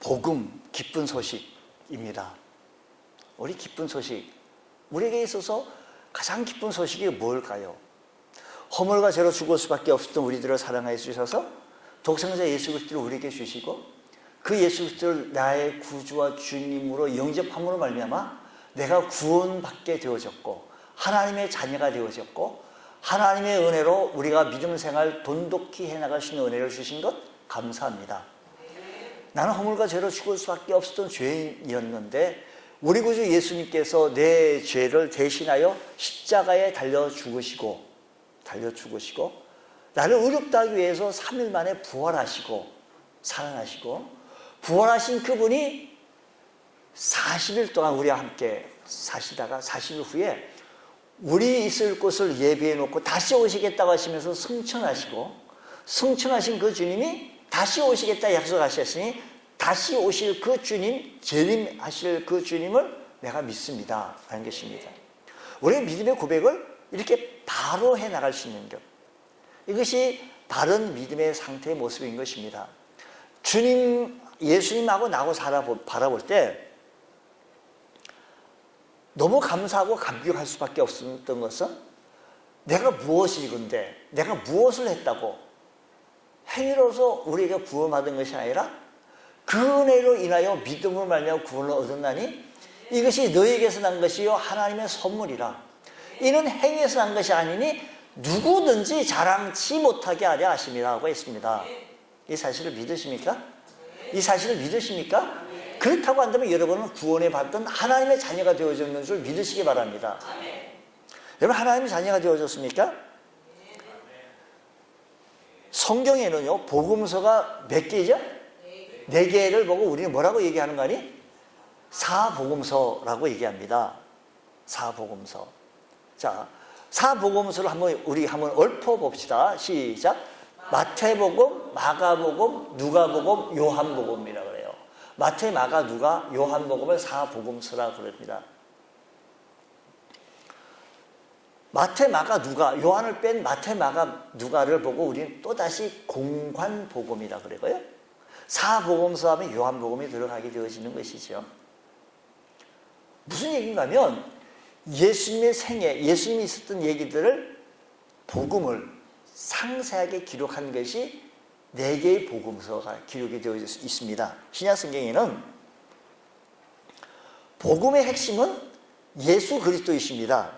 복음, 기쁜 소식입니다. 우리 기쁜 소식, 우리에게 있어서 가장 기쁜 소식이 뭘까요? 허물과 죄로 죽을 수밖에 없었던 우리들을 사랑해 주셔서 독생자 예수 그리스도를 우리에게 주시고 그 예수 그리스도를 나의 구주와 주님으로 영접함으로 말미암아 내가 구원받게 되어졌고 하나님의 자녀가 되어졌고 하나님의 은혜로 우리가 믿음 생활 돈독히 해나갈 수 있는 은혜를 주신 것 감사합니다. 나는 허물과 죄로 죽을 수밖에 없었던 죄인이었는데 우리 구주 예수님께서 내 죄를 대신하여 십자가에 달려 죽으시고 나를 의롭다 하기 위해서 3일 만에 부활하시고 살아나시고 부활하신 그분이 40일 동안 우리와 함께 사시다가 40일 후에 우리 있을 곳을 예비해 놓고 다시 오시겠다고 하시면서 승천하신 그 주님이 다시 오시겠다 약속하셨으니 다시 오실 그 주님, 재림하실 그 주님을 내가 믿습니다 하는 것입니다. 우리의 믿음의 고백을 이렇게 바로 해나갈 수 있는 것, 이것이 바른 믿음의 상태의 모습인 것입니다. 주님, 예수님하고 나하고 바라볼 때 너무 감사하고 감격할 수밖에 없었던 것은 내가 무엇이건데 내가 무엇을 했다고 행위로서 우리에게 구원받은 것이 아니라 그 은혜로 인하여 믿음으로 말미암아 구원을 얻었나니 이것이 너에게서 난 것이요 하나님의 선물이라. 이는 행위에서 난 것이 아니니 누구든지 자랑치 못하게 하려 하심이라고 했습니다. 이 사실을 믿으십니까? 이 사실을 믿으십니까? 그렇다고 한다면 여러분은 구원에 받던 하나님의 자녀가 되어졌는 줄 믿으시기 바랍니다. 여러분, 하나님의 자녀가 되어졌습니까? 성경에는요 복음서가 몇 개죠? 4개를 보고 우리는 뭐라고 얘기하는 거 아니? 사복음서라고 얘기합니다. 사복음서. 자, 사복음서를 우리 한번 읊어봅시다. 시작. 마태복음, 마가복음, 누가복음, 요한복음이라고 그래요. 마태, 마가, 누가, 요한복음을 사복음서라고 그럽니다. 마태, 마가, 누가, 요한을 뺀 마태, 마가, 누가를 보고 우리는 또다시 공관복음이라고 그래요. 사복음서 하면 요한복음이 들어가게 되어지는 것이죠. 무슨 얘기인가 하면 예수님의 생애, 예수님이 있었던 얘기들을 복음을 상세하게 기록한 것이 4개의 복음서가 기록이 되어 있습니다. 신약 성경에는 복음의 핵심은 예수 그리스도이십니다.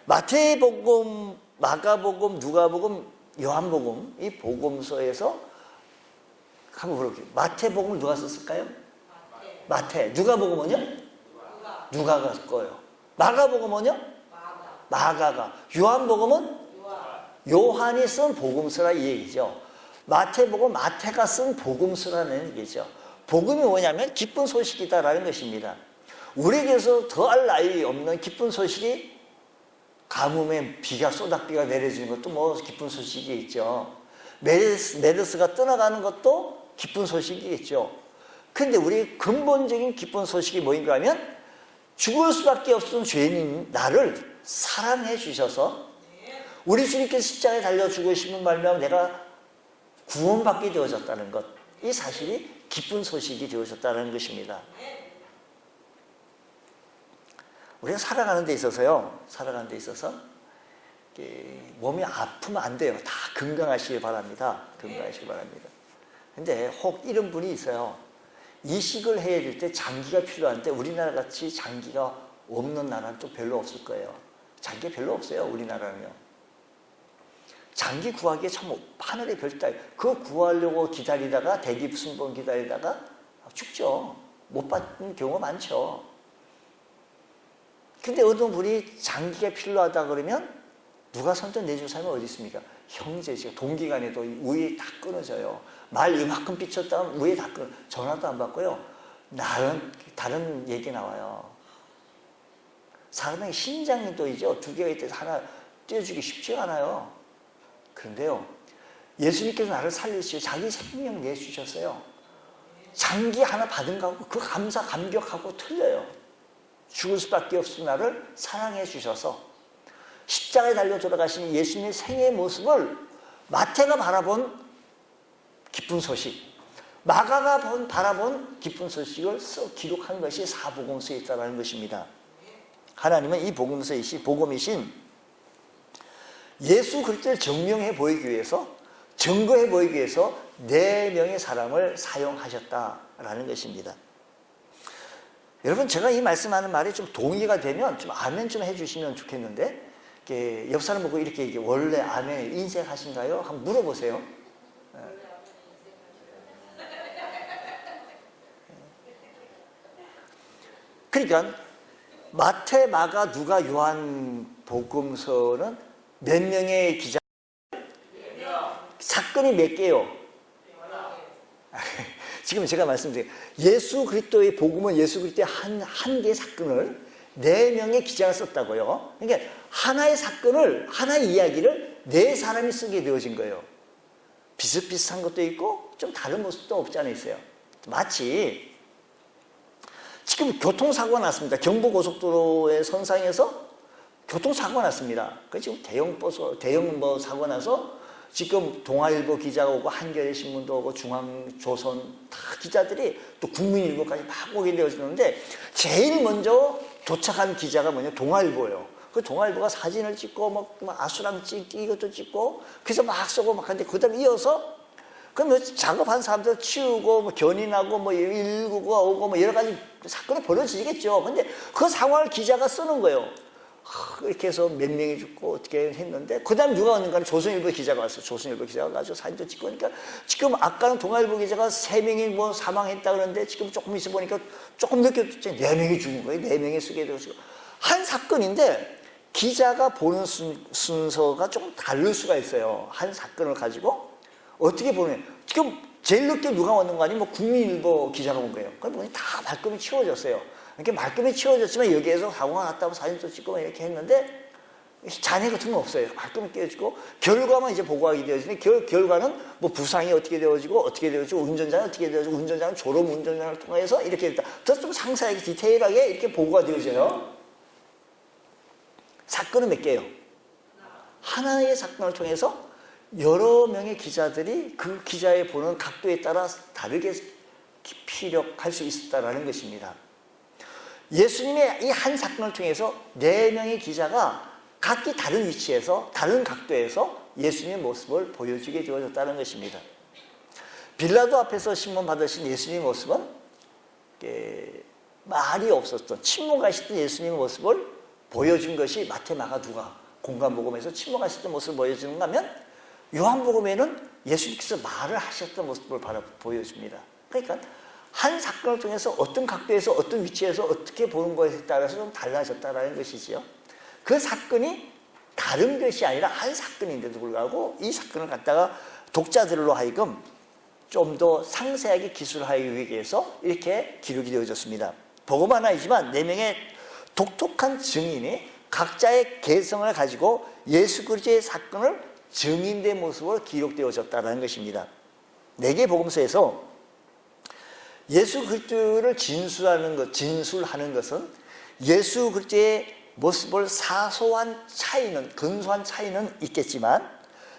마태복음, 마가복음, 누가복음, 요한복음 이 복음서에서 한번 물어볼게요. 마태복음을 누가 썼을까요? 마태. 누가복음은요? 누가가 썼고요. 마가복음은요? 마가가. 요한복음은? 요한이 쓴 복음서라 이 얘기죠. 마태복음, 마태가 쓴 복음서라는 얘기죠. 복음이 뭐냐면 기쁜 소식이다라는 것입니다. 우리에게서 더할 나위 없는 기쁜 소식이 가뭄에 소닥비가 내려지는 것도 뭐 기쁜 소식이 있죠. 메르스가 떠나가는 것도 기쁜 소식이겠죠. 근데 우리 근본적인 기쁜 소식이 뭐인가 하면 죽을 수밖에 없었던 죄인인 나를 사랑해 주셔서 우리 주님께서 십자가에 달려 죽으시는 말미암아 내가 구원받게 되어졌다는 것, 이 사실이 기쁜 소식이 되어졌다는 것입니다. 우리가 살아가는 데 있어서 몸이 아프면 안 돼요. 다 건강하시길 바랍니다. 건강하시길 바랍니다. 근데 혹 이런 분이 있어요. 이식을 해야 될 때 장기가 필요한데 우리나라 같이 장기가 없는 나라는 또 별로 없을 거예요. 장기가 별로 없어요. 우리나라는요. 장기 구하기에 참 하늘의 별따기. 그거 구하려고 기다리다가 대기 순번 기다리다가 죽죠. 못 받는 경우가 많죠. 근데 어떤 분이 장기가 필요하다 그러면 누가 선뜻 내줄 사람이 어디 있습니까? 형제죠. 동기간에도 위에 다 끊어져요. 말 이만큼 삐쳤다면 위에 다 끊어. 전화도 안 받고요. 다른 얘기 나와요. 사람의 심장이 또 이죠. 2개가 있대서 하나 떼어주기 쉽지가 않아요. 그런데요, 예수님께서 나를 살리시고 자기 생명 내주셨어요. 장기 하나 받은 거하고 그 감격하고 틀려요. 죽을 수밖에 없은 나를 사랑해 주셔서 십자가에 달려 돌아가신 예수님의 생애의 모습을 마태가 바라본 기쁜 소식, 마가가 바라본 기쁜 소식을 기록한 것이 사복음서에 있다는 것입니다. 하나님은 이 복음이신 예수 그리스도를 증명해 보이기 위해서, 증거해 보이기 위해서 4명의 사람을 사용하셨다라는 것입니다. 여러분, 제가 이 말씀하는 말이 좀 동의가 되면 좀 아멘 좀 해주시면 좋겠는데, 옆 사람 보고 이렇게 원래 아멘 인색하신가요? 한번 물어보세요. 그러니까 마태, 마가, 누가, 요한 복음서는 몇 명의 기자? 사건이 몇 개요? 지금 제가 말씀드린 예수 그리스도의 복음은 예수 그리스도의 한 개의 사건을 4명의 기자가 썼다고요. 그러니까 하나의 사건을, 하나의 이야기를 4사람이 쓰게 되어진 거예요. 비슷비슷한 것도 있고 좀 다른 모습도 없지 않아 있어요. 마치 지금 교통사고가 났습니다. 경부고속도로의 선상에서 교통사고가 났습니다. 그 지금 대형 사고 나서 지금 동아일보 기자가 오고 한겨레 신문도 오고 중앙조선 다 기자들이 또 국민일보까지 막 오게 되어지는데 제일 먼저 도착한 기자가 동아일보예요. 그 동아일보가 사진을 찍고 막 아수랑 찍기 이것도 찍고 그래서 막 쏘고 막 하는데 그다음 이어서 그럼 작업한 사람들 치우고 견인하고 119가 오고 여러 가지 사건이 벌어지겠죠. 근데 그 상황을 기자가 쓰는 거예요. 이렇게 해서 몇 명이 죽고 어떻게 했는데 그 다음 누가 왔는가 하면 조선일보 기자가 왔어요. 조선일보 기자가 가지고 사진도 찍고 그러니까 지금 아까는 동아일보 기자가 3명이 사망했다 그러는데 지금 조금 있어 보니까 조금 늦게 4명이 죽은 거예요. 4명이 쓰게 되었어요. 한 사건인데 기자가 보는 순서가 조금 다를 수가 있어요. 한 사건을 가지고 어떻게 보면 지금 제일 늦게 누가 왔는 거 아니면 국민일보 기자가 온 거예요. 그럼 보니 다 말끔히 치워졌어요. 이렇게 말끔히 치워졌지만 여기에서 사고가 났다고 사진도 찍고 이렇게 했는데 잔해 같은 건 없어요. 말끔히 깨어지고 결과만 이제 보고하게 되어지니 결과는 부상이 어떻게 되어지고 운전자는 어떻게 되어지고 운전자는 졸음 운전자를 통해서 이렇게 됐다. 더 좀 상세하게 디테일하게 이렇게 보고가 되어져요. 사건은 몇 개예요? 하나의 사건을 통해서 여러 명의 기자들이 그 기자의 보는 각도에 따라 다르게 피력할 수 있었다는 것입니다. 예수님의 이 한 사건을 통해서 4명의 기자가 각기 다른 위치에서 다른 각도에서 예수님의 모습을 보여주게 되어졌다는 것입니다. 빌라도 앞에서 신문 받으신 예수님의 모습은 말이 없었던 침묵하시던 예수님의 모습을 보여준 것이 마태, 마가, 누가 공간복음에서 침묵하시던 모습을 보여주는가 하면 요한복음에는 예수님께서 말을 하셨던 모습을 보여줍니다. 그러니까 한 사건을 통해서 어떤 각도에서 어떤 위치에서 어떻게 보는 것에 따라서 좀 달라졌다는 것이지요. 그 사건이 다른 것이 아니라 한 사건인데도 불구하고 이 사건을 갖다가 독자들로 하여금 좀 더 상세하게 기술하기 위해서 이렇게 기록이 되어졌습니다. 복음 하나이지만 4명의 독특한 증인이 각자의 개성을 가지고 예수 그리스도의 사건을 증인된 모습으로 기록되어졌다는 것입니다. 4개 복음서에서 예수 그리스도를 진술하는 것은 예수 그리스도의 모습을 사소한 차이는, 근소한 차이는 있겠지만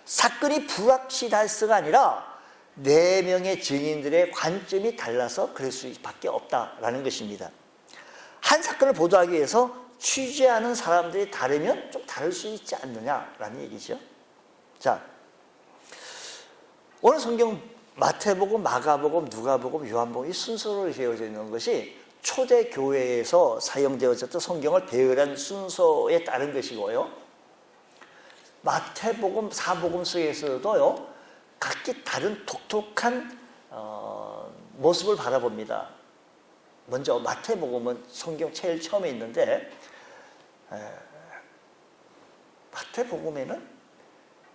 사건이 불확실할수가 아니라 4명의 증인들의 관점이 달라서 그럴 수밖에 없다라는 것입니다. 한 사건을 보도하기 위해서 취재하는 사람들이 다르면 좀 다를 수 있지 않느냐라는 얘기죠. 자, 오늘 성경 마태복음, 마가복음, 누가복음, 요한복음 이 순서로 되어져 있는 것이 초대 교회에서 사용되어졌던 성경을 배열한 순서에 따른 것이고요. 마태복음, 사복음 속에서도요 각기 다른 독특한 모습을 바라봅니다. 먼저 마태복음은 성경 제일 처음에 있는데 마태복음에는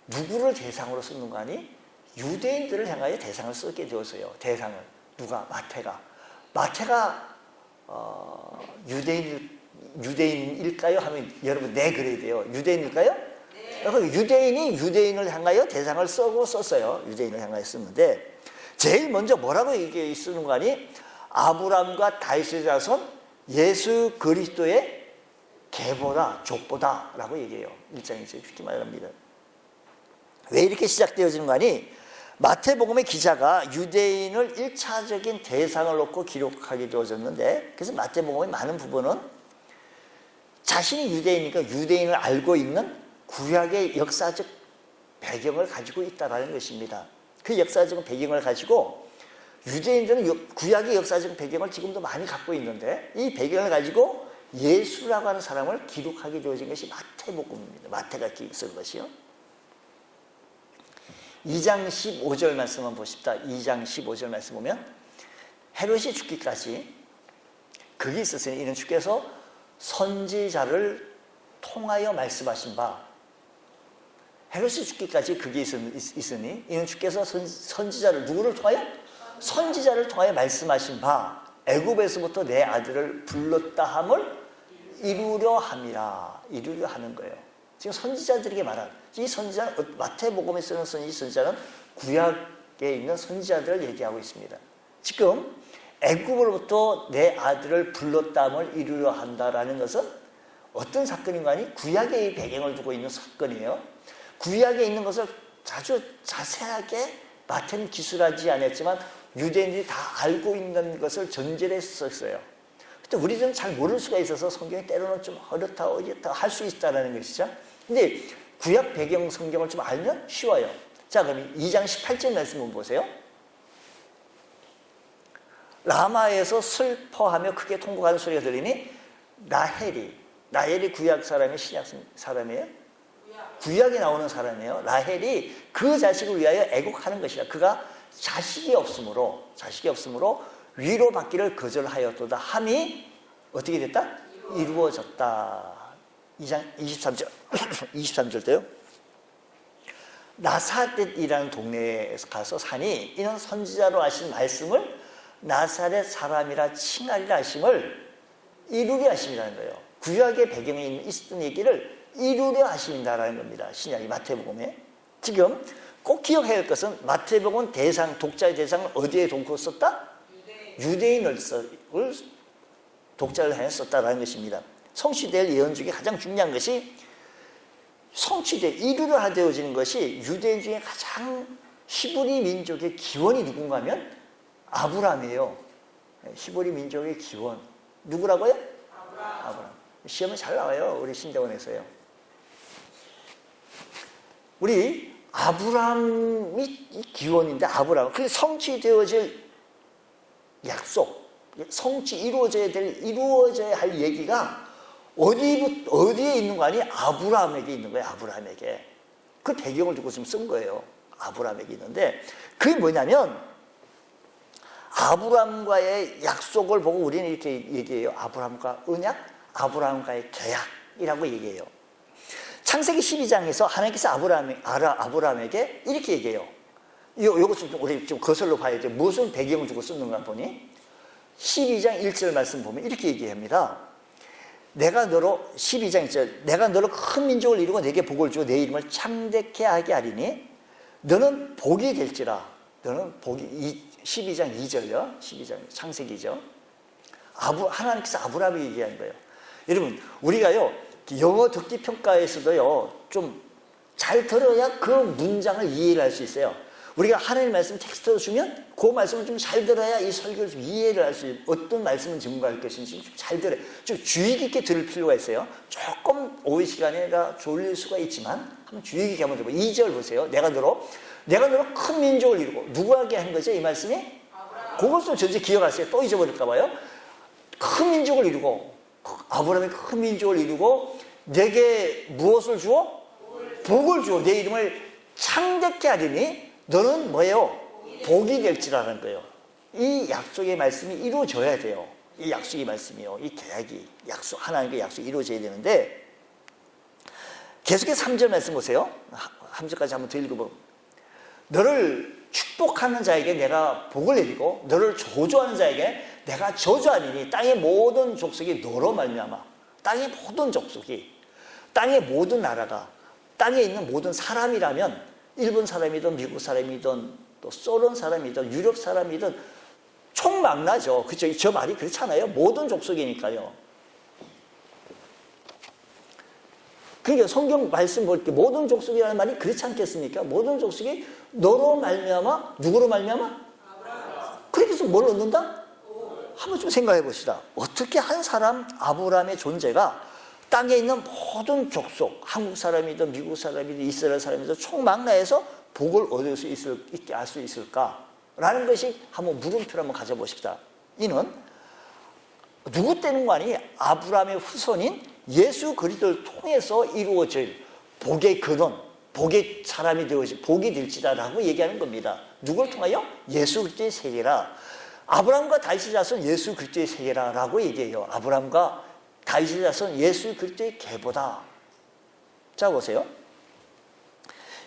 누구를 대상으로 쓰는 거 아니? 유대인들을 향하여 대상을 쓰게 되었어요. 대상을. 누가? 마태가 유대인일까요? 하면 여러분 네 그래야 돼요. 유대인일까요? 네. 유대인이 유대인을 향하여 대상을 썼어요. 유대인을 향하여 썼는데 제일 먼저 뭐라고 이게 쓰는 거 아니? 아브람과 다윗의 자손 예수 그리스도의 계보다 족보다라고 얘기해요. 1장에 쉽게 말합니다. 왜 이렇게 시작되어지는 거 아니? 마태복음의 기자가 유대인을 1차적인 대상을 놓고 기록하게 되어졌는데, 그래서 마태복음의 많은 부분은 자신이 유대인이니까 유대인을 알고 있는 구약의 역사적 배경을 가지고 있다는 것입니다. 그 역사적 배경을 가지고 유대인들은 구약의 역사적 배경을 지금도 많이 갖고 있는데, 이 배경을 가지고 예수라고 하는 사람을 기록하게 되어진 것이 마태복음입니다. 마태가 쓴 것이요. 2장 15절 말씀만 보십시다. 2장 15절 말씀 보면 헤롯이 죽기까지 그게 있었으니 이는 주께서 선지자를 통하여 말씀하신 바, 헤롯이 죽기까지 그게 있으니 이는 주께서 선지자를 누구를 통하여? 선지자를 통하여 말씀하신 바, 애굽에서부터 내 아들을 불렀다 함을 이루려 함이라. 이루려 하는 거예요. 지금 선지자들에게 말한 이 선지자는, 마태복음에 쓰는 선지자는 구약에 있는 선지자들을 얘기하고 있습니다. 지금 애굽으로부터 내 아들을 불렀다 함을 이루려 한다라는 것은 어떤 사건인가 하니 구약의 배경을 두고 있는 사건이에요. 구약에 있는 것을 아주 자세하게 마태는 기술하지 않았지만 유대인들이 다 알고 있는 것을 전제로 썼어요. 근데 우리들은 잘 모를 수가 있어서 성경이 때로는 좀 어렵다 할 수 있다는 것이죠. 근데 구약 배경 성경을 좀 알면 쉬워요. 자, 그럼 2장 18절 말씀 한번 보세요. 라마에서 슬퍼하며 크게 통곡하는 소리가 들리니 라헬이 구약 사람이 신약 사람이에요? 구약에 나오는 사람이에요. 라헬이 그 자식을 위하여 애곡하는 것이라. 그가 자식이 없으므로 위로받기를 거절하였도다 함이 어떻게 됐다? 이루어졌다. 2장 23절 23절도요. 나사렛이라는 동네에 가서 사니 이는 선지자로 하신 말씀을 나사렛 사람이라 칭하리라 하심을 이루게 하심이라는 거예요. 구약의 배경에 있었던 얘기를 이루려 하신다라는 겁니다. 신약이 마태복음에. 지금 꼭 기억해야 할 것은 마태복음 독자의 대상을 어디에 놓고 썼다? 유대인을 독자를 하여 썼다라는 것입니다. 성취될 예언 중에 가장 중요한 것이 이루려 하되어지는 것이 유대인 중에 가장 히브리 민족의 기원이 누군가 하면 아브라함이에요. 히브리 민족의 기원. 누구라고요? 아브라함. 시험은 잘 나와요. 우리 신대원에서요. 우리 아브라함이 기원인데 아브라함. 그래서 성취되어질 약속, 이루어져야 할 얘기가 어디에 있는 거 아니? 아브라함에게 있는 거예요. 아브라함에게. 그 배경을 두고 지금 쓴 거예요. 아브라함에게 있는데 그게 뭐냐면 아브라함과의 약속을 보고 우리는 이렇게 얘기해요. 아브라함과 언약, 아브라함과의 계약이라고 얘기해요. 창세기 12장에서 하나님께서 아브라함에게 이렇게 얘기해요. 이것을 우리 좀 거슬러 봐야 돼. 무슨 배경을 두고 쓰는가 보니 12장 1절 말씀 보면 이렇게 얘기합니다. 12장 1절 내가 너로 큰 민족을 이루고 내게 복을 주고 내 이름을 창대케 하게 하리니 너는 복이 될지라. 너는 복이 12장 2절요. 12장 창세기죠. 하나님께서 아브라함이 얘기한 거예요. 여러분 우리가요 영어 듣기 평가에서도요 좀 잘 들어야 그 문장을 이해를 할 수 있어요. 우리가 하나님 말씀 텍스트로 주면 그 말씀을 좀 잘 들어야 이 설교를 좀 이해를 할 수 있어요. 어떤 말씀을 증거할 것인지 좀 잘 들어요. 좀 주의 깊게 들을 필요가 있어요. 조금 오후 시간에가 졸릴 수가 있지만 한번 주의 깊게 한번 들어보세요. 2절 보세요. 내가 너로 큰 민족을 이루고 누구에게 한 거죠? 이 말씀이? 그것을 전체 기억하세요. 또 잊어버릴까 봐요. 큰 민족을 이루고 아브라함이 큰 민족을 이루고 내게 무엇을 주어? 복을 주어 내 이름을 창대케 하리니 너는 뭐예요? 복이 될지라는 거예요. 이 약속의 말씀이 이루어져야 돼요. 이 약속의 말씀이요. 이 계약이 하나님의 약속이 이루어져야 되는데 계속해서 3절 말씀 보세요. 3절까지 한번 더 읽어보면 너를 축복하는 자에게 내가 복을 내리고 너를 저주하는 자에게 내가 저주하리니 땅의 모든 족속이 너로 말미암아 땅의 모든 족속이 땅의 모든 나라가 땅에 있는 모든 사람이라면 일본 사람이든 미국 사람이든 또 소련 사람이든 유럽 사람이든 총망라죠. 그렇죠? 저 말이 그렇잖아요. 모든 족속이니까요. 그러니까 성경 말씀 볼 때 모든 족속이라는 말이 그렇지 않겠습니까? 모든 족속이 너로 말미암아 누구로 말미암아? 그래서 뭘 얻는다? 한번 좀 생각해 봅시다. 어떻게 한 사람 아브라함의 존재가 땅에 있는 모든 족속, 한국 사람이든 미국 사람이든 이스라엘 사람이든 총망라해서 복을 얻을 수 있게 할 수 있을까라는 것이 한번 물음표를 한번 가져보십시다. 이는 누구 때문만이 아브라함의 후손인 예수 그리스도를 통해서 이루어질 복의 근원, 복의 사람이 되어지 복이 될지다라고 얘기하는 겁니다. 누구를 통하여? 예수 그리스도의 세계라. 아브라함과 다윗의 자손 예수 그리스도의 세계라라고 얘기해요. 아브라함과 다윗의 자손 예수 그리스도의 계보다. 자 보세요.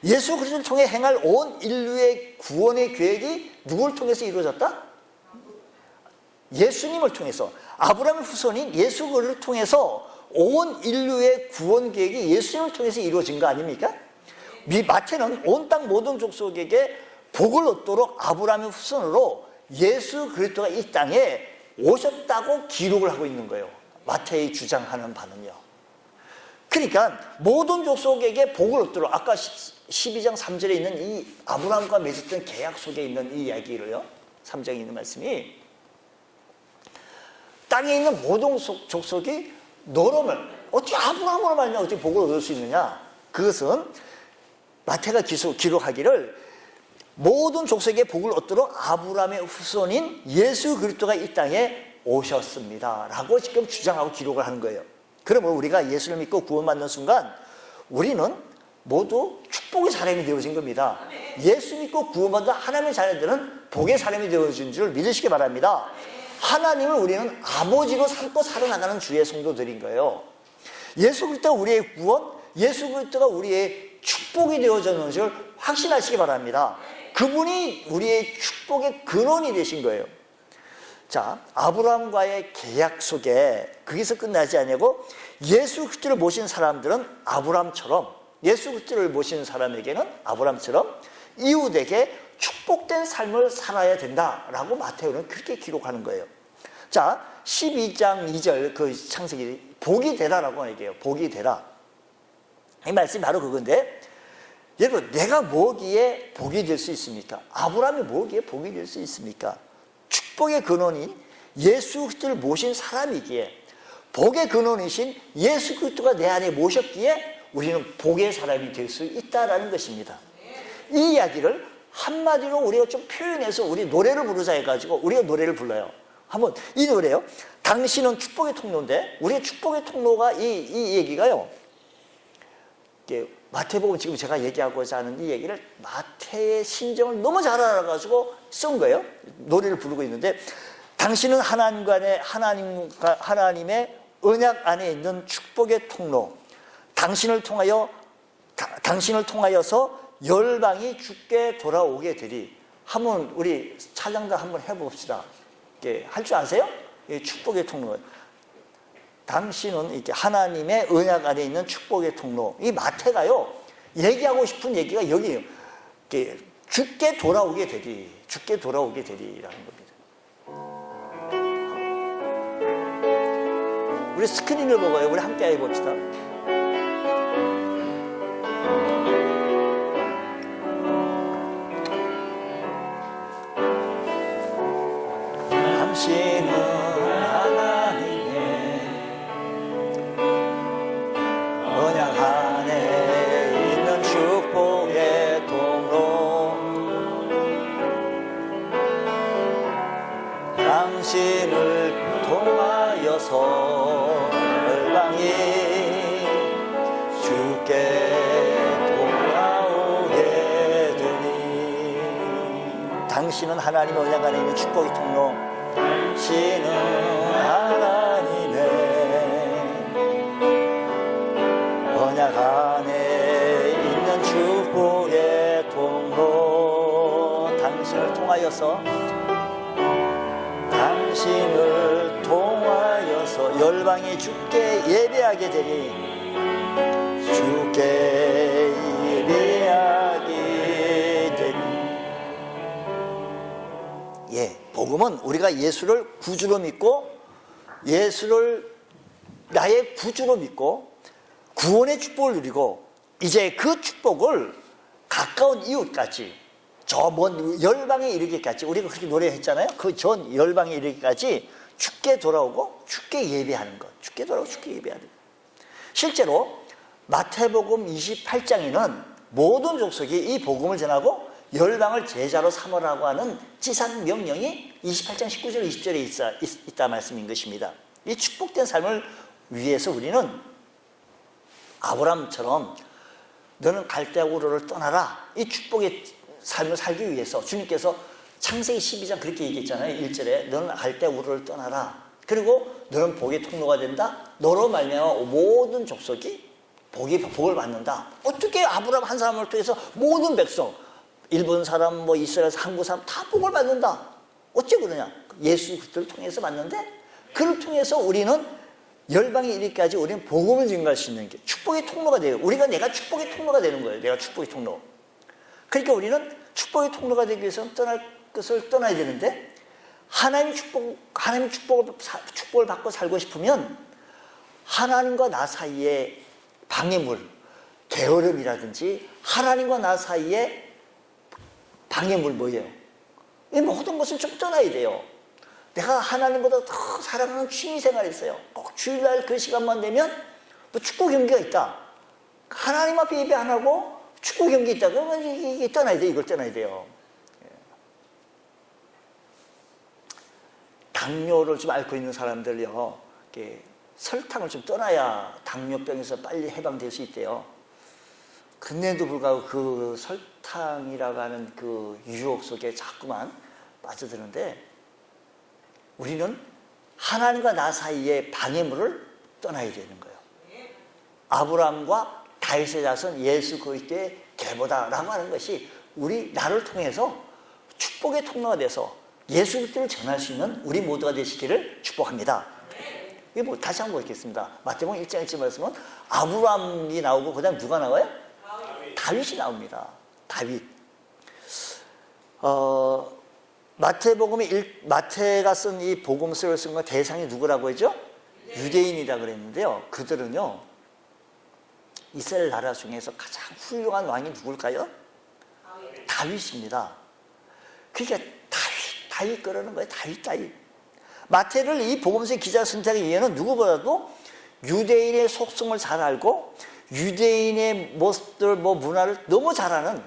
예수 그리스도를 통해 행할 온 인류의 구원의 계획이 누구를 통해서 이루어졌다? 예수님을 통해서. 아브라함의 후손인 예수 그리스도를 통해서 온 인류의 구원 계획이 예수님을 통해서 이루어진 거 아닙니까? 마태는 온 땅 모든 족속에게 복을 얻도록 아브라함의 후손으로 예수 그리스도가 이 땅에 오셨다고 기록을 하고 있는 거예요. 마태의 주장하는 바는요. 그러니까 모든 족속에게 복을 얻도록 아까 12장 3절에 있는 이 아브라함과 맺었던 계약 속에 있는 이 이야기를요. 3장에 있는 말씀이 땅에 있는 모든 족속이 너로만 어떻게 아브라함으로 말미암아 어떻게 복을 얻을 수 있느냐? 그것은 마태가 기록하기를 모든 족속에게 복을 얻도록 아브라함의 후손인 예수 그리스도가 이 땅에 오셨습니다 라고 지금 주장하고 기록을 하는 거예요. 그러면 우리가 예수를 믿고 구원받는 순간 우리는 모두 축복의 사람이 되어진 겁니다. 예수 믿고 구원받은 하나님의 자녀들은 복의 사람이 되어진 줄 믿으시기 바랍니다. 하나님을 우리는 아버지로 삼고 살아나가는 주의 성도들인 거예요. 예수 그리스도가 우리의 구원, 예수 그리스도가 우리의 축복이 되어졌는 줄 확신하시기 바랍니다. 그분이 우리의 축복의 근원이 되신 거예요. 자, 아브라함과의 계약 속에 거기서 끝나지 않고 예수 그리스도를 모신 사람들은 아브라함처럼, 예수 그리스도를 모신 사람에게는 아브라함처럼 이웃에게 축복된 삶을 살아야 된다라고 마태오는 그렇게 기록하는 거예요. 자, 12장 2절 그 창세기 복이 되라라고 얘기해요. 복이 되라. 이 말씀이 바로 그건데, 여러분 내가 뭐기에 복이 될 수 있습니까? 아브라함이 뭐기에 복이 될 수 있습니까? 축복의 근원인 예수 그리스도를 모신 사람이기에, 복의 근원이신 예수 그리스도가 내 안에 모셨기에 우리는 복의 사람이 될 수 있다라는 것입니다. 이 이야기를 한마디로 우리가 좀 표현해서 우리 노래를 부르자 해가지고 우리가 노래를 불러요. 한번 이 노래요. 당신은 축복의 통로인데, 우리의 축복의 통로가 이 얘기가요. 마태복음 지금 제가 얘기하고자 하는 이 얘기를 마태의 심정을 너무 잘 알아가지고 쓴 거예요. 노래를 부르고 있는데, 당신은 하나님의 언약 안에 있는 축복의 통로, 당신을 통하여서 열방이 주께 돌아오게 되리. 한번 우리 찬양단 한번 해봅시다. 할 줄 아세요? 축복의 통로. 당신은 이렇게 하나님의 언약 안에 있는 축복의 통로. 이 마태가요 얘기하고 싶은 얘기가 여기에요. 주께 돌아오게 되리, 주께 돌아오게 되리라는 겁니다. 우리 스크린을 보고요. 우리 함께 해봅시다. 당신은 하나님의 언약 안에 있는 축복의 통로, 당신을 통하여서 열방이 주께 돌아오게 되니. 당신은 하나님의 언약 안에 있는 축복의 통로, 당신은 하나님의 언약 안에 있는 축복의 통로, 당신을 통하여서 열방이 주께 예배하게 되니, 주께 예배하게 되니. 복음은 우리가 예수를 구주로 믿고, 예수를 나의 구주로 믿고 구원의 축복을 누리고 이제 그 축복을 가까운 이웃까지 저 먼 열방에 이르기까지, 우리가 그렇게 노래했잖아요. 그 전 열방에 이르기까지 주께 돌아오고 주께 예배하는 것. 주께 돌아오고 주께 예배하는 것. 실제로 마태복음 28장에는 모든 족속이 이 복음을 전하고 열방을 제자로 삼으라고 하는 지상 명령이 28장 19절 20절에 있다 말씀인 것입니다. 이 축복된 삶을 위해서 우리는 아브라함처럼 너는 갈대아 우르를 떠나라, 이 축복의 삶을 살기 위해서 주님께서 창세기 12장 그렇게 얘기했잖아요. 1절에 너는 갈대아 우르를 떠나라, 그리고 너는 복의 통로가 된다, 너로 말미암아 모든 족속이 복을 받는다. 어떻게 아브라함 한 사람을 통해서 모든 백성, 일본 사람, 뭐 이스라엘, 한국 사람 다 복을 받는다. 어째 그러냐? 예수 그리스도를 통해서 받는데, 그를 통해서 우리는 열방에 이르기까지 우리는 복음을 증거할 수 있는 게 축복의 통로가 돼요. 내가 축복의 통로가 되는 거예요. 내가 축복의 통로. 그러니까 우리는 축복의 통로가 되기 위해서는 떠날 것을 떠나야 되는데, 하나님의 축복을 받고 살고 싶으면 하나님과 나 사이에 방해물, 게으름이라든지 하나님과 나 사이에 방해물 뭐예요? 이 모든 것을 좀 떠나야 돼요. 내가 하나님보다 더 사랑하는 취미생활이 있어요. 꼭 주일날 그 시간만 되면 뭐 축구 경기가 있다. 하나님 앞에 예배 안 하고 축구 경기 있다. 그러면 이게 떠나야 돼. 이걸 떠나야 돼요. 당뇨를 좀 앓고 있는 사람들요, 설탕을 좀 떠나야 당뇨병에서 빨리 해방될 수 있대요. 근데도 불구하고 그 설탕이라고 하는 그 유혹 속에 자꾸만 빠져드는데, 우리는 하나님과 나 사이의 방해물을 떠나야 되는 거예요. 아브라함과 다윗의 자손 예수 그리스도의 계보다라고 하는 것이 나를 통해서 축복의 통로가 돼서 예수 그리스도를 전할 수 있는 우리 모두가 되시기를 축복합니다. 이거 다시 한번 읽겠습니다. 마태복음 1장 1절 말씀은 아브라함이 나오고 그다음 누가 나와요? 다윗이 나옵니다. 다윗. 마태가 쓴 이 복음서를 쓴 건 대상이 누구라고 했죠? 유대인이라 그랬는데요. 그들은요, 이스라엘 나라 중에서 가장 훌륭한 왕이 누굴까요? 다윗입니다. 그러니까 다윗 그러는 거예요. 다윗. 마태를 이 복음서의 기자 선택하기 위해서는 누구보다도 유대인의 속성을 잘 알고 유대인의 모습들, 문화를 너무 잘 아는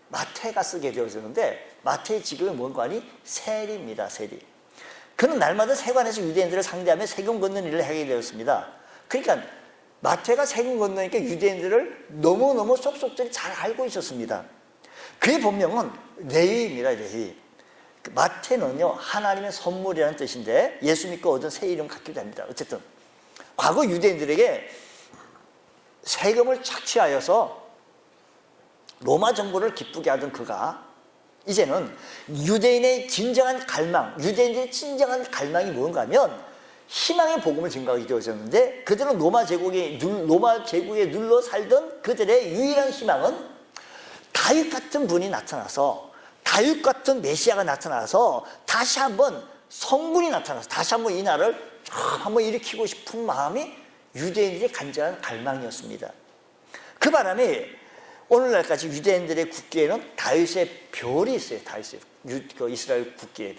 마태가 쓰게 되어졌는데, 마태의 직업이 뭔가 하니 세리입니다. 세리. 그는 날마다 세관에서 유대인들을 상대하며 세금 걷는 일을 하게 되었습니다. 그러니까 마태가 세금 걷으니까 유대인들을 너무너무 쏙쏙들이 잘 알고 있었습니다. 그의 본명은 레위입니다. 레위. 마태는요, 하나님의 선물이라는 뜻인데 예수 믿고 얻은 새 이름 같기도 합니다. 어쨌든 과거 유대인들에게 세금을 착취하여서 로마 정부를 기쁘게 하던 그가 이제는 유대인의 진정한 갈망, 유대인들의 진정한 갈망이 뭔가 하면 희망의 복음을 증거하게 되어졌는데, 그들은 로마 제국에 눌러 살던 그들의 유일한 희망은 다윗 같은 분이 나타나서, 다윗 같은 메시아가 나타나서 다시 한번 성군이 나타나서 다시 한번 이 나라를 한번 일으키고 싶은 마음이 유대인들의 간절한 갈망이었습니다. 그 바람에 오늘날까지 유대인들의 국기에는 다윗의 별이 있어요. 그 이스라엘 국기에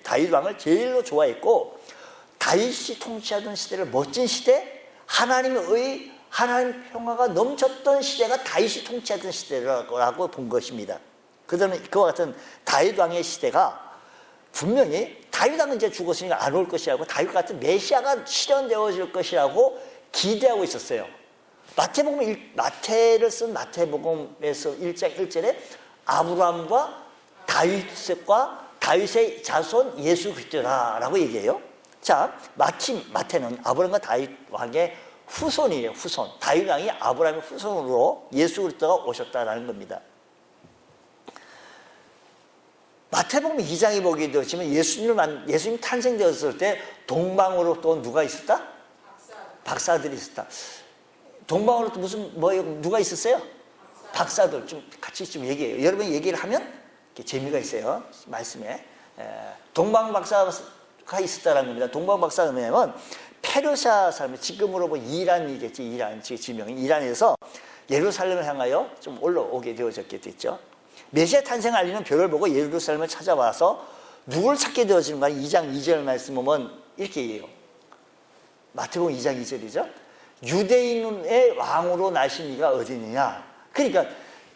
다윗 왕을 제일로 좋아했고, 다윗이 통치하던 시대를 멋진 시대, 하나님 평화가 넘쳤던 시대가 다윗이 통치하던 시대라고 본 것입니다. 그들은 그와 같은 다윗 왕의 시대가 분명히 다윗 왕은 이제 죽었으니까 안 올 것이라고, 다윗 같은 메시아가 실현되어질 것이라고 기대하고 있었어요. 마태를 쓴 마태복음에서 1장 1절에 아브라함과 다윗의 자손 예수 그리스도라고 얘기해요. 자, 마침 마태는 아브라함과 다윗 왕의 후손이에요. 후손. 다윗 왕이 아브라함의 후손으로 예수 그리스도가 오셨다라는 겁니다. 마태복음 2장에 보게 되었지만 예수님 탄생되었을 때 동방으로 또 누가 있었다? 박사들이 있었다. 동방으로 또 누가 있었어요? 박사들. 좀 같이 좀 얘기해요. 여러분이 얘기를 하면 재미가 있어요. 말씀에. 동방 박사가 있었다는 겁니다. 동방 박사가 뭐냐면 페르시아 사람, 지금으로 뭐 이란이겠지, 이란, 지명인 이란에서 예루살렘을 향하여 좀 올라오게 되어졌게 됐죠. 메시아 탄생을 알리는 별을 보고 예루살렘을 찾아와서 누구를 찾게 되어지는가? 2장 2절 말씀 보면 이렇게 얘기해요. 마태복음 2장 2절이죠. 유대인의 왕으로 나신 이가 어디느냐? 그러니까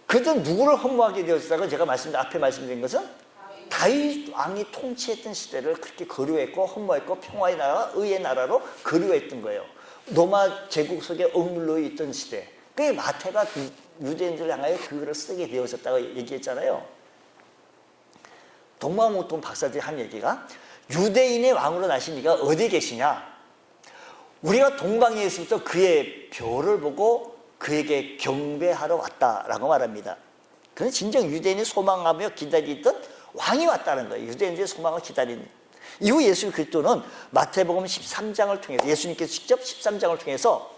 그들은 누구를 허무하게 되었다고 제가 앞에 말씀드린 것은 다윗 왕이 통치했던 시대를 그렇게 거류했고 허무했고 평화의 나라, 의의 나라로 거류했던 거예요. 로마 제국 속에 억눌러 있던 시대. 그게 마태가 유대인들을 향하여 글을 쓰게 되어졌다고 얘기했잖아요. 동방모통 박사들이 한 얘기가 유대인의 왕으로 나신 이가 어디 계시냐? 우리가 동방에 있을부터 그의 별을 보고 그에게 경배하러 왔다라고 말합니다. 그는 진정 유대인이 소망하며 기다리던 왕이 왔다는 거예요. 유대인들의 소망을 기다리는. 이후 예수 그리스도는 마태복음 13장을 통해서 예수님께서 직접 13장을 통해서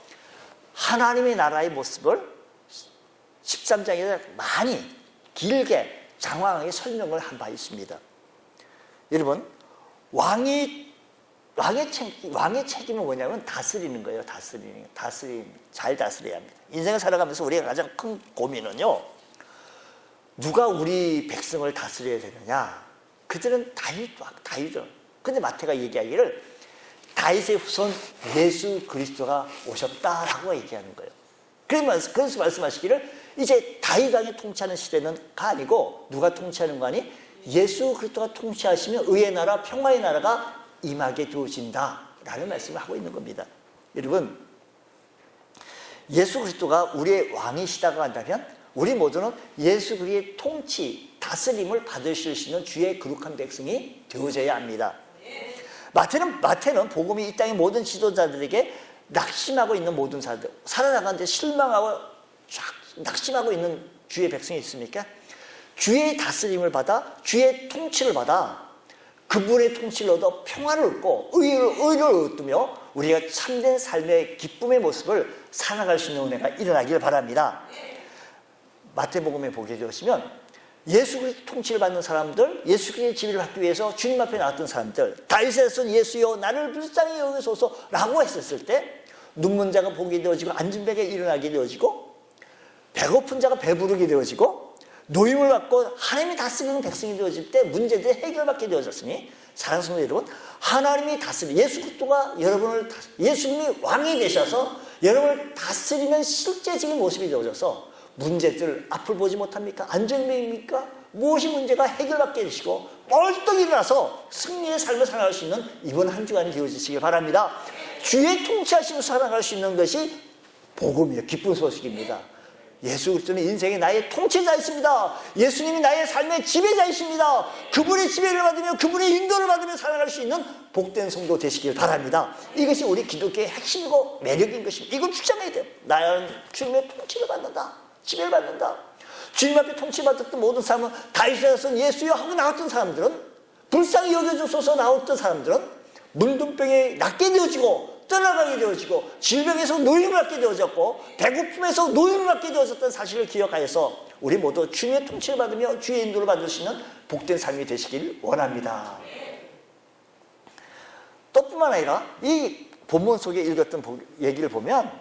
하나님의 나라의 모습을 13장에서 많이 길게 장황하게 설명을 한 바 있습니다. 여러분, 왕의 책임은 뭐냐면 다스리는 거예요. 잘 다스려야 합니다. 인생을 살아가면서 우리가 가장 큰 고민은요, 누가 우리 백성을 다스려야 되느냐? 그들은 다윗은. 근데 마태가 얘기하기를 다윗의 후손 예수 그리스도가 오셨다라고 얘기하는 거예요. 그래서 말씀하시기를 이제 다윗 왕이 통치하는 시대는 아니고 누가 통치하는 거 아니? 예수 그리스도가 통치하시며 의의 나라, 평화의 나라가 임하게 되어진다라는 말씀을 하고 있는 겁니다. 여러분, 예수 그리스도가 우리의 왕이시다고 한다면 우리 모두는 예수 그리스도의 통치, 다스림을 받으실 수 있는 주의 거룩한 백성이 되어져야 합니다. 마태는 복음이 이 땅의 모든 지도자들에게 낙심하고 있는 모든 사람들, 살아나가는데 실망하고 낙심하고 있는 주의 백성이 있습니까? 주의 다스림을 받아 주의 통치를 받아 그분의 통치를 얻어 평화를 얻고 의를 얻으며 우리가 참된 삶의 기쁨의 모습을 살아갈 수 있는 은혜가 일어나기를 바랍니다. 마태복음에 보게 되시면 예수 그리스도 통치를 받는 사람들, 예수 그리스도의 지위를 받기 위해서 주님 앞에 나왔던 사람들, 다윗의 손 예수여 나를 불쌍히 여기소서라고 했었을 때 눈먼 자가 보게 되어지고 앉은 자가 일어나게 되어지고 배고픈 자가 배부르게 되어지고 노임을 받고 하나님이 다스리는 백성이 되어질 때 문제들이 해결받게 되어졌으니 사랑하는 성도 여러분, 하나님이 다스리는 예수 그리스도가 예수님이 왕이 되셔서 여러분을 다스리는 실제적인 모습이 되어져서 문제들 앞을 보지 못합니까? 안전병입니까? 무엇이 문제가 해결받게 되시고 벌떡 일어나서 승리의 삶을 살아갈 수 있는 이번 한 주간이 되어지시길 바랍니다. 주의 통치하시고 살아갈 수 있는 것이 복음이에요. 기쁜 소식입니다. 예수 그리스도는 인생의 나의 통치자이십니다. 예수님이 나의 삶의 지배자이십니다. 그분의 지배를 받으며 그분의 인도를 받으며 살아갈 수 있는 복된 성도 되시길 바랍니다. 이것이 우리 기독교의 핵심이고 매력인 것입니다. 이걸 주장해야 돼요. 나는 주님의 통치를 받는다. 지배를 받는다. 주님 앞에 통치받았던 모든 사람은 다윗의 손 예수여 하고 나왔던 사람들은 불쌍히 여겨주소서 나왔던 사람들은 문둥병에 낫게 되어지고 떠나가게 되어지고 질병에서 노임을 받게 되어졌고 배고픔에서 노임을 받게 되어졌던 사실을 기억하여서 우리 모두 주님의 통치를 받으며 주의 인도를 받을 수 있는 복된 삶이 되시길 원합니다. 또 뿐만 아니라 이 본문 속에 읽었던 얘기를 보면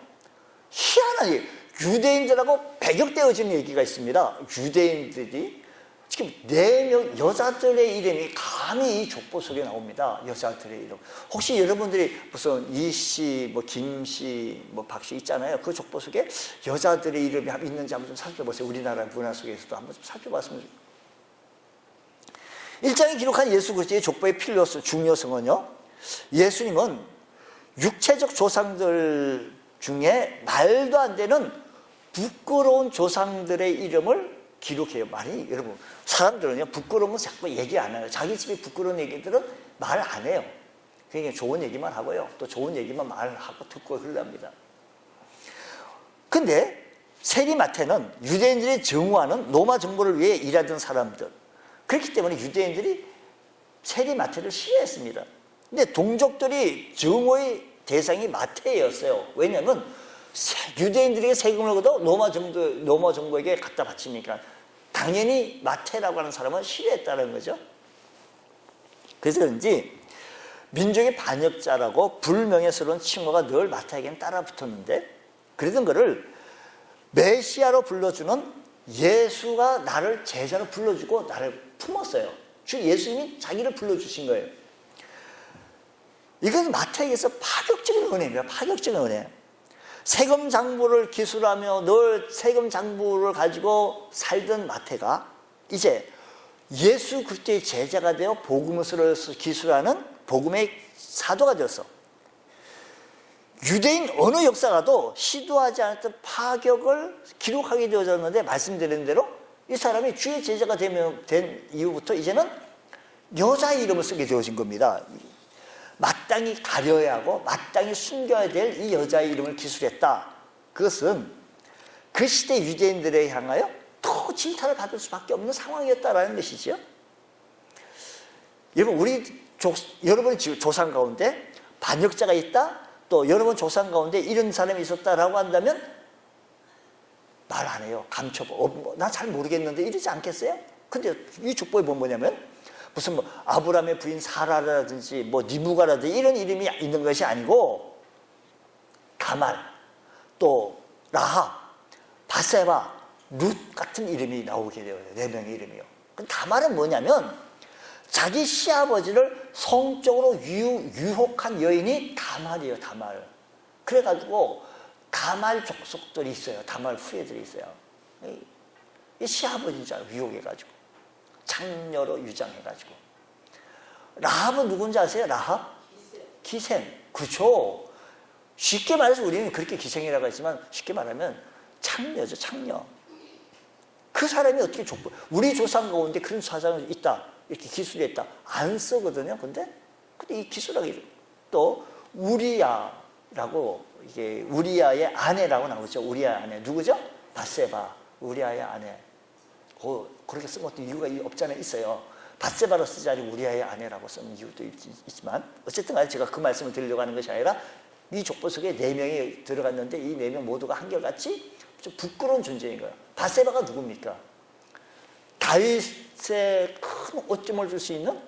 희한하게 유대인들하고 배격되어지는 얘기가 있습니다. 유대인들이 지금 4명 여자들의 이름이 감히 이 족보 속에 나옵니다. 여자들의 이름. 혹시 여러분들이 무슨 이씨, 뭐 김씨, 뭐 박씨 있잖아요. 그 족보 속에 여자들의 이름이 있는지 한번 좀 살펴보세요. 우리나라 문화 속에서도 한번 좀 살펴봤으면 좋겠어요. 1장에 기록한 예수 그리스도의 족보의 중요성은요, 예수님은 육체적 조상들 중에 말도 안 되는 부끄러운 조상들의 이름을 기록해요. 많이 여러분, 사람들은요 부끄러우면 자꾸 얘기 안 해요. 자기 집에 부끄러운 얘기들은 말 안 해요. 그러니까 좋은 얘기만 하고요, 또 좋은 얘기만 말하고 듣고 흘러갑니다. 근데 세리 마태는 유대인들의 정오하는 로마 정부를 위해 일하던 사람들, 그렇기 때문에 유대인들이 세리 마태를 싫어했습니다. 근데 동족들이 정오의 대상이 마태였어요. 왜냐하면 유대인들에게 세금을 걷어 로마 정부에게 갖다 바치니까 당연히 마태라고 하는 사람은 싫어했다는 거죠. 그래서 그런지 민족의 반역자라고 불명예스러운 칭호가 늘 마태에게는 따라붙었는데, 그러던 그를 메시아로 불러주는 예수가 나를 제자로 불러주고 나를 품었어요. 주 예수님이 자기를 불러주신 거예요. 이것은 마태에게서 파격적인 은혜입니다. 파격적인 은혜. 세금 장부를 기술하며 늘 세금 장부를 가지고 살던 마태가 이제 예수 그리스도의 제자가 되어 복음을 기술하는 복음의 사도가 되었어. 유대인 어느 역사가도 시도하지 않았던 파격을 기록하게 되어졌는데, 말씀드린 대로 이 사람이 주의 제자가 된 이후부터 이제는 여자의 이름을 쓰게 되어진 겁니다. 마땅히 가려야 하고 마땅히 숨겨야 될 이 여자의 이름을 기술했다. 그것은 그 시대 유대인들에 향하여 더 질타를 받을 수밖에 없는 상황이었다라는 것이지요. 여러분, 여러분 조상 가운데 반역자가 있다, 또 여러분 조상 가운데 이런 사람이 있었다라고 한다면 말 안 해요. 감춰보. 나 잘 모르겠는데 이러지 않겠어요? 근데 이 족보에 보면 뭐냐면, 무슨 아브라함의 부인 사라라든지 니무가라든지 이런 이름이 있는 것이 아니고, 다말, 또 라합, 바세바, 룻 같은 이름이 나오게 돼요. 4명의 이름이요. 다말은 뭐냐면 자기 시아버지를 성적으로 유혹한 여인이 다말이에요. 다말. 그래가지고 다말 족속들이 있어요. 다말 후예들이 있어요. 이 시아버지잖아요. 유혹해가지고 장녀로 유장해가지고. 라합은 누군지 아세요? 라합? 기생. 그렇죠. 쉽게 말해서 우리는 그렇게 기생이라고 하지만 쉽게 말하면 창녀죠. 창녀. 그 사람이 어떻게 우리 조상 가운데 그런 사람이 있다, 이렇게 기술이 있다 안 쓰거든요. 근데 이 기술하기, 또 우리야라고, 이게 우리야의 아내라고 나오죠. 우리야의 아내 누구죠? 바세바. 우리야의 아내. 그렇게 쓴 것도 이유가 없잖아요. 있어요. 바세바로 쓰지 않고 우리야의 아내라고 쓰는 이유도 있지만, 어쨌든 간에 제가 그 말씀을 드리려고 하는 것이 아니라, 이 족보 속에 4명이 들어갔는데 이 4명 모두가 한결같이 좀 부끄러운 존재인 거예요. 바세바가 누굽니까? 다윗의 큰 오점을 줄 수 있는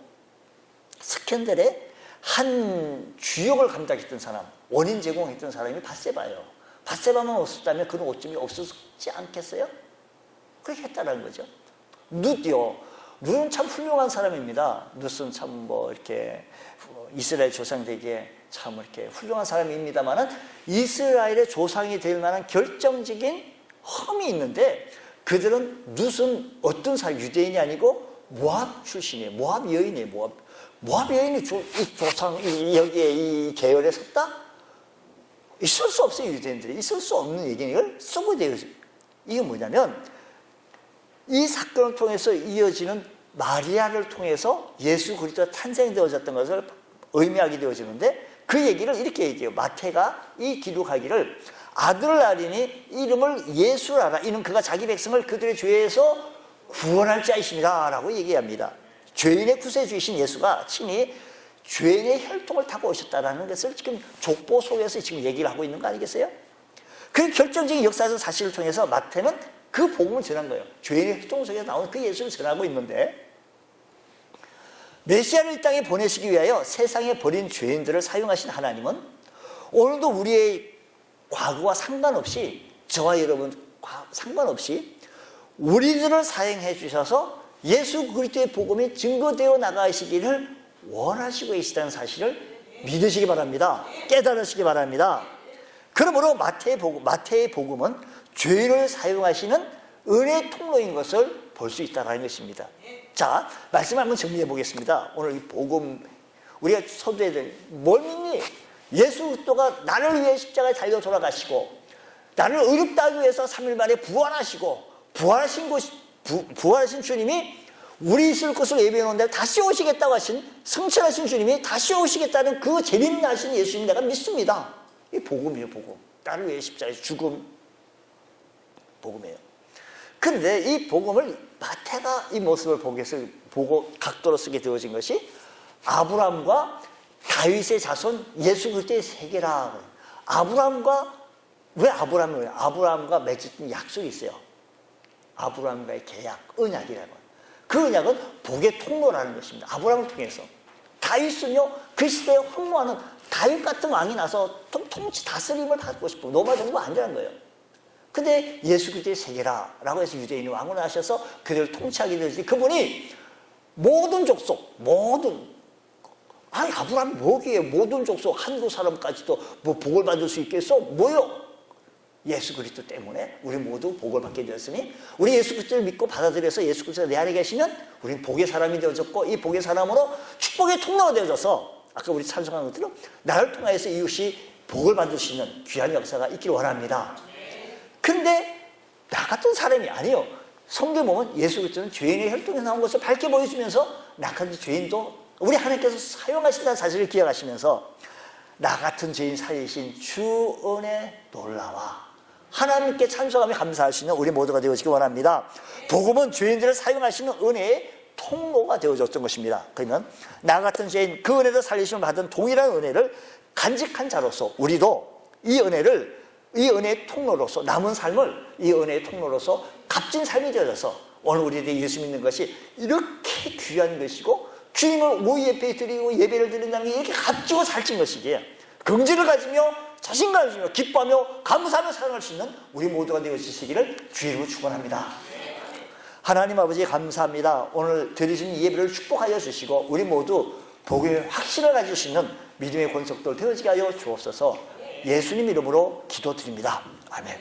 스캔들의 한 주역을 감당했던 사람, 원인 제공했던 사람이 바세바예요. 바세바만 없었다면 그런 오점이 없었지 않겠어요? 그렇게 했다는 거죠. 룻이요. 룻은 참 훌륭한 사람입니다. 룻은 참 이렇게 이스라엘 조상되기에 참 이렇게 훌륭한 사람입니다만은, 이스라엘의 조상이 될 만한 결정적인 험이 있는데, 그들은 룻은 어떤 사람, 유대인이 아니고 모압 출신이에요. 모압 여인이에요. 모압 여인이 여기에 이 계열에 섰다? 있을 수 없어요. 유대인들이 있을 수 없는 얘기를 쓰고 돼요. 이게 뭐냐면, 이 사건을 통해서 이어지는 마리아를 통해서 예수 그리스도가 탄생되어졌던 것을 의미하게 되어지는데, 그 얘기를 이렇게 얘기해요. 마태가 이 기록하기를, 아들을 낳으리니 이름을 예수라라. 이는 그가 자기 백성을 그들의 죄에서 구원할 자이십니다 라고 얘기합니다. 죄인의 구세주이신 예수가 친히 죄인의 혈통을 타고 오셨다라는 것을 지금 족보 속에서 지금 얘기를 하고 있는 거 아니겠어요? 그 결정적인 역사적 사실을 통해서 마태는 그 복음을 전한 거예요. 죄인의 혈통 속에서 나오는 그 예수를 전하고 있는데, 메시아를 이 땅에 보내시기 위하여 세상에 버린 죄인들을 사용하신 하나님은 오늘도 우리의 과거와 상관없이, 저와 여러분 상관없이 우리들을 사용해 주셔서 예수 그리스도의 복음이 증거되어 나가시기를 원하시고 계시다는 사실을 믿으시기 바랍니다. 깨달으시기 바랍니다. 그러므로 마태의 복음은 죄를 사용하시는 은혜의 통로인 것을 볼 수 있다는 것입니다. 자, 말씀을 한번 정리해 보겠습니다. 오늘 이 복음, 우리가 서두에 뭘 믿니? 예수 그리스도가 나를 위해 십자가에 달려 돌아가시고, 나를 의롭다 하기 위해서 3일 만에 부활하시고, 부활하신 주님이 우리 있을 것을 예비해 놓은 데 다시 오시겠다고 하신, 승천하신 주님이 다시 오시겠다는 그 재림나신 예수님 내가 믿습니다. 이 복음이에요. 복음. 나를 위해 십자가에서 죽음, 복음이에요. 그런데 이 복음을 마태가 이 모습을 보고 각도로 쓰게 되어진 것이 아브라함과 다윗의 자손 예수 그리스도의 세계라. 왜 아브라함이에요? 아브라함과 맺은 약속이 있어요. 아브라함과의 계약, 언약이라고. 그 언약은 복의 통로라는 것입니다. 아브라함을 통해서 다윗은요 그 시대에 황무하는 다윗 같은 왕이 나서 통치 다스림을 받고 싶고 로마 정부 안 되는 거예요. 근데 예수 그리스도의 세계라라고 해서 유대인이 왕을 하셔서 그들을 통치하게 되지. 그분이 모든 족속, 아니 아브라함 뭐기에 모든 족속 한두 사람까지도 뭐 복을 받을 수 있겠어? 뭐요? 예수 그리스도 때문에 우리 모두 복을 받게 되었으니 우리 예수 그리스도를 믿고 받아들여서 예수 그리스도가 내 안에 계시면 우리는 복의 사람이 되어졌고 이 복의 사람으로 축복의 통로가 되어져서 아까 우리 찬송한 것처럼 나를 통하여서 이웃이 복을 받을 수 있는 귀한 역사가 있길 원합니다. 근데 나 같은 사람이 아니에요. 성경 보면 예수 그리스도는 죄인의 혈통에서 나온 것을 밝게 보여주면서 나 같은 죄인도 우리 하나님께서 사용하신다는 사실을 기억하시면서 나 같은 죄인 살리신 주 은혜 놀라와 하나님께 찬송하며 감사할 수 있는 우리 모두가 되어지기 원합니다. 복음은 죄인들을 사용하시는 은혜의 통로가 되어졌던 것입니다. 그러면 나 같은 죄인 그 은혜를 살리심을 받은 동일한 은혜를 간직한 자로서 우리도 이 은혜의 통로로서 남은 삶을 이 은혜의 통로로서 값진 삶이 되어져서 오늘 우리들이 예수 믿는 것이 이렇게 귀한 것이고 주님을 오후 예배 드리고 예배를 드린다는 게 이렇게 값지고 살찐 것이기에 긍지를 가지며 자신감을 가지며 기뻐하며 감사하며 살아갈 수 있는 우리 모두가 되어주시기를 주의 이름으로 축원합니다. 하나님 아버지 감사합니다. 오늘 드리신 이 예배를 축복하여 주시고 우리 모두 복의 확신을 가질 수 있는 믿음의 권속들 되어지게 하여 주옵소서. 예수님 이름으로 기도드립니다. 아멘.